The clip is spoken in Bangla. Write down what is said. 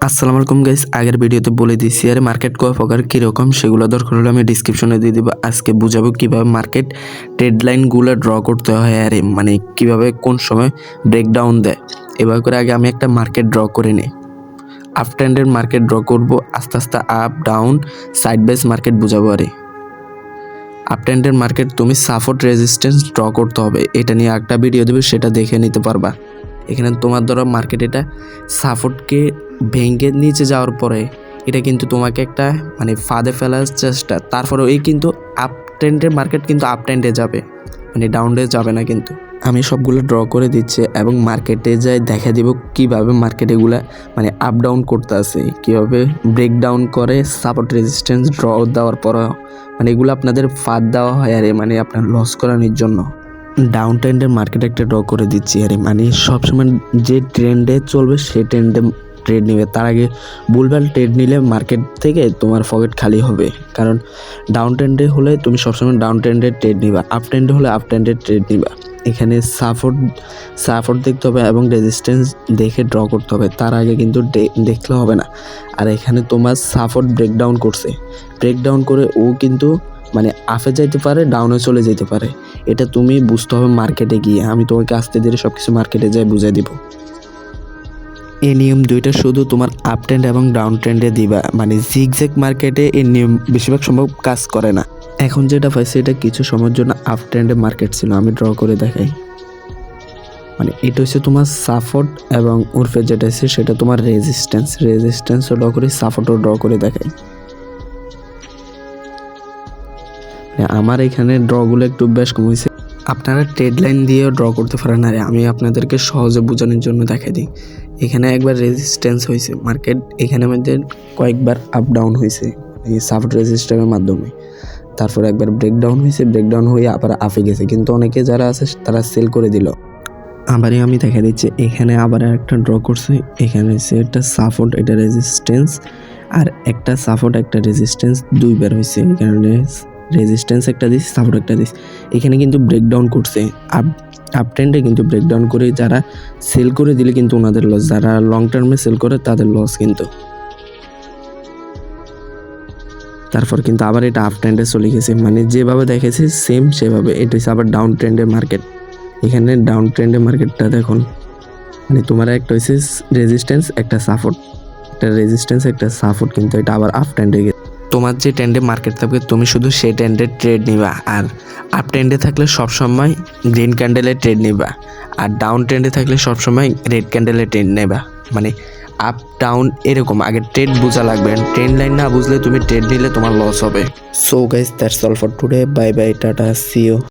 আসসালামু আলাইকুম গাইস, আগের ভিডিওতে বলে দিয়েছি আর মার্কেট কয় প্রকার কীরকম সেগুলো দরকার হলে আমি ডিসক্রিপশনে দিয়ে দিব। আজকে বুঝাবো কীভাবে মার্কেট ট্রেড লাইনগুলো ড্র করতে হয় আর মানে কীভাবে কোন সময় ব্রেকডাউন দেয়। এবার করে আগে আমি একটা মার্কেট ড্র করে নিই। আপ ট্রেন্ডের মার্কেট ড্র করব, আস্তে আস্তে আপ ডাউন সাইড বাইজ মার্কেট বুঝাবো আরে। আপ ট্রেন্ডের মার্কেট তুমি সাপোর্ট রেজিস্ট্যান্স ড্র করতে হবে, এটা নিয়ে একটা ভিডিও দেবে, সেটা দেখে নিতে পারবা। এখানে তোমার ধরো মার্কেট এটা সাপোর্টকে ভেঙে নিচে যাওয়ার পরে এটা কিন্তু তোমাকে একটা মানে ফাঁদে ফেলার চেষ্টা, তারপরেও এই কিন্তু আপ ট্রেন্ডের মার্কেট কিন্তু আপ ট্রেন্ডে যাবে, মানে ডাউনে যাবে না। কিন্তু আমি সবগুলো ড্র করে দিচ্ছি এবং মার্কেটে যাই দেখা দিব কীভাবে মার্কেট এগুলা মানে আপ ডাউন করতে আছে, কীভাবে ব্রেকডাউন করে সাপোর্ট রেজিস্ট্যান্স ড্র দেওয়ার পর মানে এগুলো আপনাদের ফাঁদ দেওয়া হয় আরে, মানে আপনার লস করানোর জন্য। ডাউন ট্রেন্ডের মার্কেট একটা ড্র করে দিচ্ছি আরে, মানে সবসময় যে ট্রেন্ডে চলবে সেই ট্রেন্ডে ট্রেড নেবে। তার আগে ভুলভাল ট্রেড নিলে মার্কেট থেকে তোমার পকেট খালি হবে। কারণ ডাউন ট্রেন্ডে হলে তুমি সবসময় ডাউন ট্রেন্ডে ট্রেড নিবা, আপ ট্রেন্ডে হলে আপ ট্রেন্ডে ট্রেড নিবা। এখানে সাপোর্ট দেখতে হবে এবং রেজিস্ট্যান্স দেখে ড্র করতে হবে, তার আগে কিন্তু দেখলে হবে না। আর এখানে তোমার সাপোর্ট ব্রেকডাউন করছে, ব্রেকডাউন করে ও কিন্তু মানে আপে যাইতে পারে, ডাউনে চলে যেতে পারে। এটা তুমি বুঝতে হবে মার্কেটে গিয়ে, আমি তোমাকে আস্তে ধীরে সব কিছু মার্কেটে যাই বুঝাই দিব। এই নিয়ম দুইটা শুধু তোমার আপ ট্রেন্ড এবং ডাউন ট্রেন্ডে দিবা, মানে জিগজ্যাগ মার্কেটে এই নিয়ম বেশিরভাগ সম্ভব কাজ করে না। এখন যেটা পাইছি এটা কিছু সময়ের জন্য আপ ট্রেন্ডে মার্কেট ছিল, আমি ড্র করে দেখাই। মানে এটা হচ্ছে তোমার সাপোর্ট এবং উর্ফে যেটা আছে সেটা তোমার রেজিস্ট্যান্সও ড্র করি, সাপোর্টও ড্র করে দেখাই। আমার এখানে ড্রগুলো একটু বেশ কম হয়েছে, আপনারা ট্রেড লাইন দিয়েও ড্র করতে পারেন। আর আমি আপনাদেরকে সহজে বোঝানোর জন্য দেখাই দিই। এখানে একবার রেজিস্ট্যান্স হয়েছে মার্কেট, এখানে আমাদের কয়েকবার আপ ডাউন হয়েছে এই সাপোর্ট রেজিস্ট্যান্সের মাধ্যমে। তারপর একবার ব্রেকডাউন হয়েছে, ব্রেকডাউন হয়ে আবার আপে গেছে, কিন্তু অনেকে যারা আছে তারা সেল করে দিল। আবারই আমি দেখা দিচ্ছি, এখানে আবার একটা ড্র করছে, এখানে হচ্ছে একটা সাপোর্ট, এটা রেজিস্ট্যান্স, আর একটা সাপোর্ট একটা রেজিস্ট্যান্স দুইবার হয়েছে। এখানে রেজিস্ট্যান্স একটা দিস, সাপোর্ট একটা দিস। এখানে কিন্তু ব্রেকডাউন করছে, আপ ট্রেন্ডে কিন্তু ব্রেকডাউন করে যারা সেল করে দিলে কিন্তু ওনাদের লস, যারা লং টার্মে সেল করে তাদের লস কিন্তু। তারপর কিন্তু আবার এটা আপ ট্রেন্ডে চলে গেছে, মানে যেভাবে দেখেছি সেম সেভাবে। এটা হচ্ছে আবার ডাউন ট্রেন্ডের মার্কেট। এখানে ডাউন ট্রেন্ডের মার্কেটটা দেখুন, মানে তোমার একটা হচ্ছে রেজিস্ট্যান্স একটা সাপোর্ট, একটা রেজিস্ট্যান্স একটা সাপোর্ট, কিন্তু এটা আবার আপ ট্রেন্ডে গেছে। তোমার যে ট্রেন্ডে মার্কেট থাকবে তুমি শুধু সেই ট্রেন্ডে ট্রেড নিবা, আর আপ ট্রেন্ডে থাকলে সবসময় গ্রিন ক্যান্ডেলে ট্রেড নিবা, আর ডাউন ট্রেন্ডে থাকলে সবসময় রেড ক্যান্ডেলে ট্রেড নেবা। মানে আপ ডাউন এরকম আগে ট্রেড বোঝা লাগবে, ট্রেন্ড লাইন না বুঝলে তুমি ট্রেড নিলে তোমার লস হবে। So guys, that's all for today, bye bye, tata, see you.